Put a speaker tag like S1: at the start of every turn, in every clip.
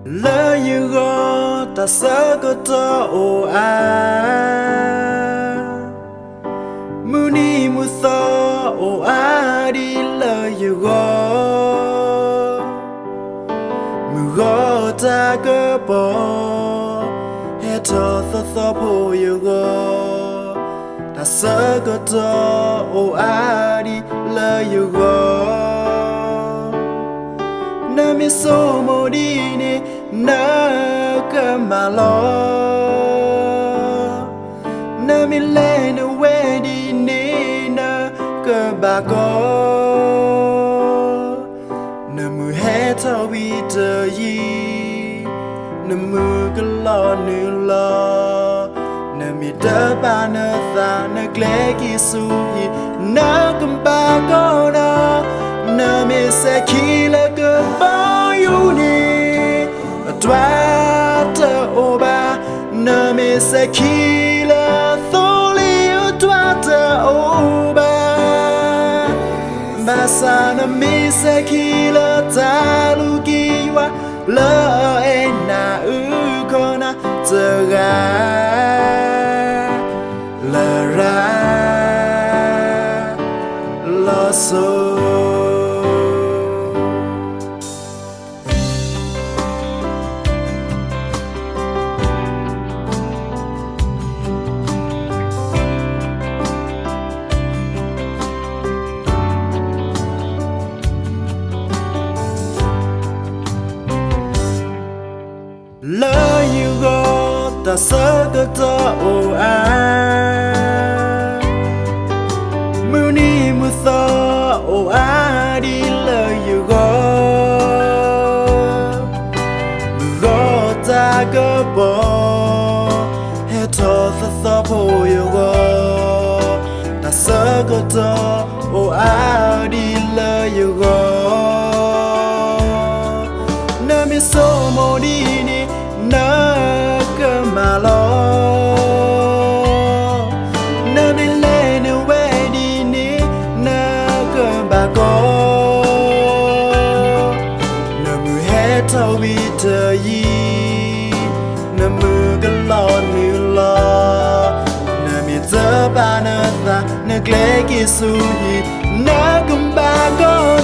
S1: lỡ như gõ ta sợ có to ồ muni mu tho ồ đi lỡ như gõ mu gõ ta cơ bỏ hết thọ tho tho po như gõ ta sợ có to ồ đi lỡ như gõ na mi so mo đi nè na cơ mà lo na mi lên quê đi nè na cơ bà có na mưa hè thao bi tờ gì na mưa cái lo nữ lo na mi đỡ ba na ta na gle ki su hi na cầm ba có na mi sẽ khi là cơ bao nhiêu nè toa tơ ô ba na mi sẽ khi là tô li toa tơ ô ba ba sa na mi sẽ khi là ta lu ki wa lỡ e na con na tơ ga lỡ ra lo so lỡ như gõ ta sợ có to ồ mưu ni mưu tho ồ đi lỡ như gõ mưu gõ ta có bỏ hết thọ tho tho po như gõ ta sợ có to ồ đi lỡ như gõ na mi so mo đi na cơ mà lo na đi lên quê đi ní na cơ bà có na mưa hè thao bi tờ gì na mưa cái lo nữ lo na mi tớ ba na ta na gle ki su hi na cùng bà có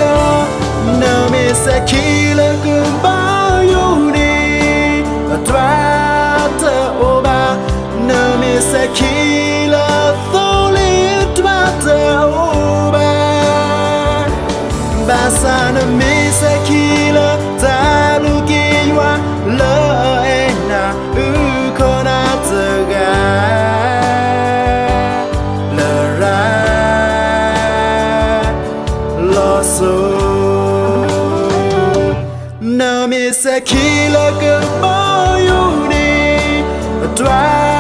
S1: na mi sẽ khi là cứ bao nhiêu đi toa tơ ô ba na mi sẽ khi là tô li toa tơ ô ba ba sa na mi sẽ khi là ta lu ki wa lỡ e na con na tơ ga lỡ ra lo so na mi sẽ khi là cơ bao nhiêu đi toa